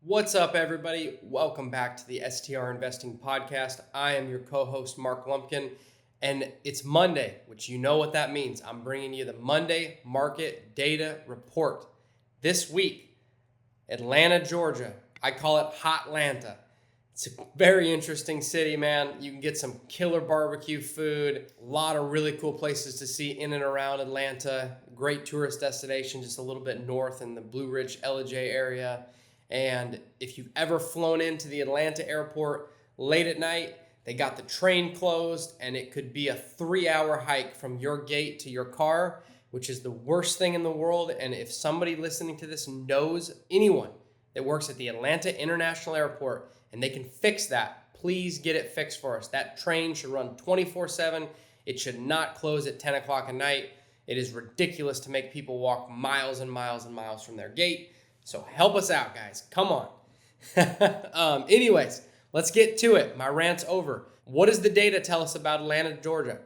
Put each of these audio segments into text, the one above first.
What's up, everybody? Welcome back to the STR Investing Podcast. I am your co-host, Mark Lumpkin, and it's Monday, which you know what that means. I'm bringing you the Monday Market Data Report. This week, Atlanta, Georgia. I call it Hotlanta. It's a very interesting city, man. You can get some killer barbecue food, a lot of really cool places to see in and around Atlanta. Great tourist destination just a little bit north in the Blue Ridge, LJ area. And if you've ever flown into the Atlanta airport late at night, they got the train closed and it could be a 3-hour hike from your gate to your car, which is the worst thing in the world. And if somebody listening to this knows anyone that works at the Atlanta International Airport and they can fix that, please get it fixed for us. That train should run 24/7. It should not close at 10 o'clock at night. It is ridiculous to make people walk miles and miles and miles from their gate. So help us out, guys. Come on. Anyways, let's get to it. My rant's over. What does the data tell us about Atlanta, Georgia?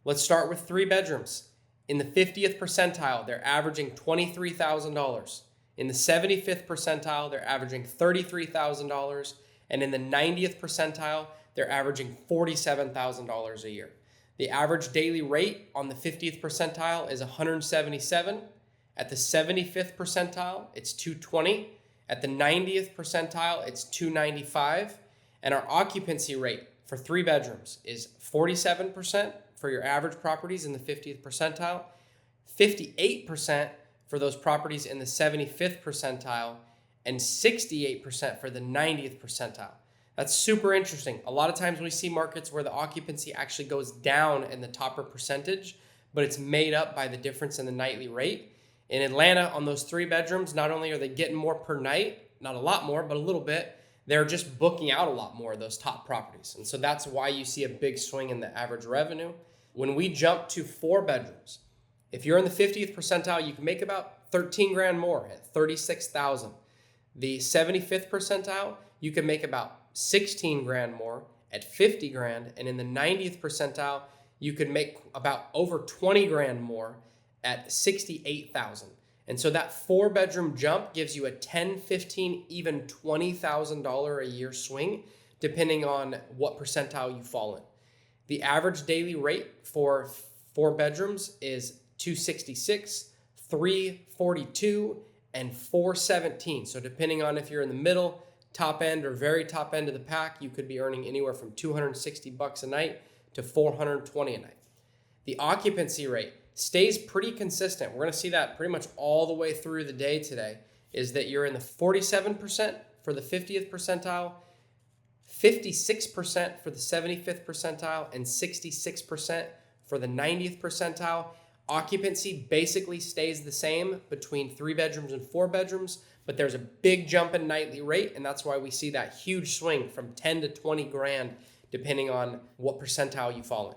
Let's start with 3 bedrooms. In the 50th percentile, they're averaging $23,000. In the 75th percentile, they're averaging $33,000. And in the 90th percentile, they're averaging $47,000 a year. The average daily rate on the 50th percentile is $177. At the 75th percentile, it's $220. At the 90th percentile, it's $295. And our occupancy rate for 3 bedrooms is 47% for your average properties in the 50th percentile, 58% for those properties in the 75th percentile, and 68% for the 90th percentile. That's super interesting. A lot of times we see markets where the occupancy actually goes down in the topper percentage, but it's made up by the difference in the nightly rate. In Atlanta, on those 3 bedrooms, not only are they getting more per night, not a lot more, but a little bit, they're just booking out a lot more of those top properties. And so that's why you see a big swing in the average revenue. When we jump to 4 bedrooms, if you're in the 50th percentile, you can make about 13 grand more at 36,000. The 75th percentile, you can make about 16 grand more at 50 grand. And in the 90th percentile, you could make about over 20 grand more at 68,000. And so that 4-bedroom jump gives you a $10, $15, even $20,000 a year swing, depending on what percentile you fall in. The average daily rate for 4 bedrooms is $266, $342, and $417. So depending on if you're in the middle, top end, or very top end of the pack, you could be earning anywhere from $260 a night to $420 a night. The occupancy rate stays pretty consistent. We're going to see that pretty much all the way through the day today, is that you're in the 47% for the 50th percentile, 56% for the 75th percentile, and 66% for the 90th percentile. Occupancy basically stays the same between 3 bedrooms and 4 bedrooms, but there's a big jump in nightly rate, and that's why we see that huge swing from 10 to 20 grand, depending on what percentile you fall in.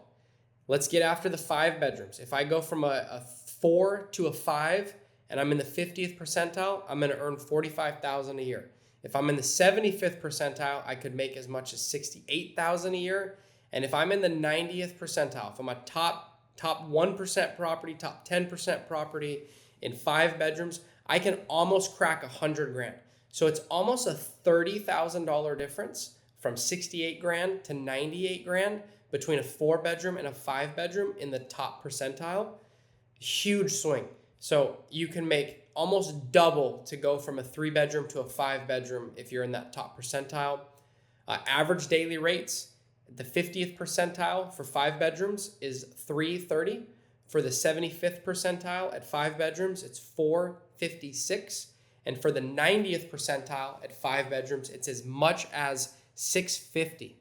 Let's get after the 5 bedrooms. If I go from a 4 to a 5 and I'm in the 50th percentile, I'm going to earn $45,000 a year. If I'm in the 75th percentile, I could make as much as $68,000 a year. And if I'm in the 90th percentile, if I'm a top 1% property, top 10% property in 5 bedrooms, I can almost crack 100 grand. So it's almost a $30,000 difference from 68 grand to 98 grand between a 4-bedroom and a 5-bedroom in the top percentile. Huge swing. So you can make almost double to go from a 3-bedroom to a 5-bedroom if you're in that top percentile. Average daily rates, the 50th percentile for 5 bedrooms is $330. For the 75th percentile at 5 bedrooms, it's $456. And for the 90th percentile at 5 bedrooms, it's as much as $650.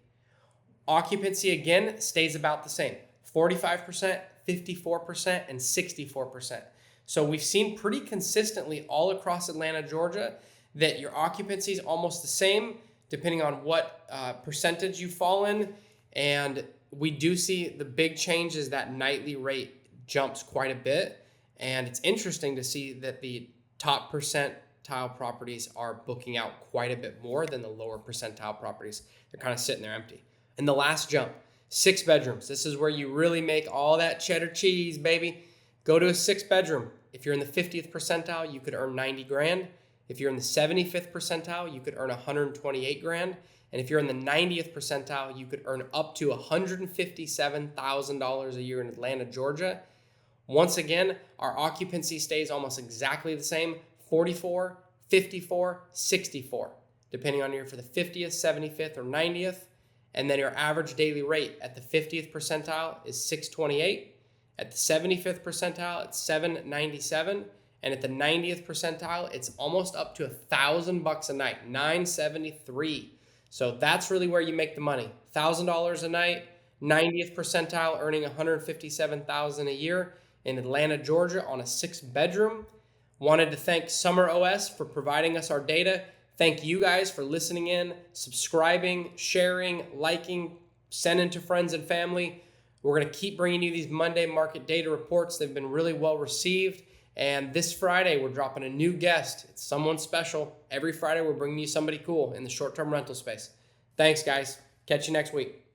Occupancy, again, stays about the same, 45%, 54%, and 64%. So we've seen pretty consistently all across Atlanta, Georgia, that your occupancy is almost the same, depending on what percentage you fall in. And we do see the big change is that nightly rate jumps quite a bit. And it's interesting to see that the top percentile properties are booking out quite a bit more than the lower percentile properties. They're kind of sitting there empty. And the last jump, 6 bedrooms. This is where you really make all that cheddar cheese, baby. Go to a 6-bedroom. If you're in the 50th percentile, you could earn 90 grand. If you're in the 75th percentile, you could earn 128 grand. And if you're in the 90th percentile, you could earn up to $157,000 a year in Atlanta, Georgia. Once again, our occupancy stays almost exactly the same, 44, 54, 64, depending on for the 50th, 75th, or 90th. And then your average daily rate at the 50th percentile is 628. At the 75th percentile, it's 797. And at the 90th percentile, it's almost up to $1,000 a night, 973. So that's really where you make the money. $1,000 a night, 90th percentile, earning $157,000 a year in Atlanta, Georgia on a 6-bedroom. Wanted to thank Summer OS for providing us our data. Thank you guys for listening in, subscribing, sharing, liking, sending to friends and family. We're going to keep bringing you these Monday market data reports. They've been really well received. And this Friday, we're dropping a new guest. It's someone special. Every Friday, we're bringing you somebody cool in the short-term rental space. Thanks, guys. Catch you next week.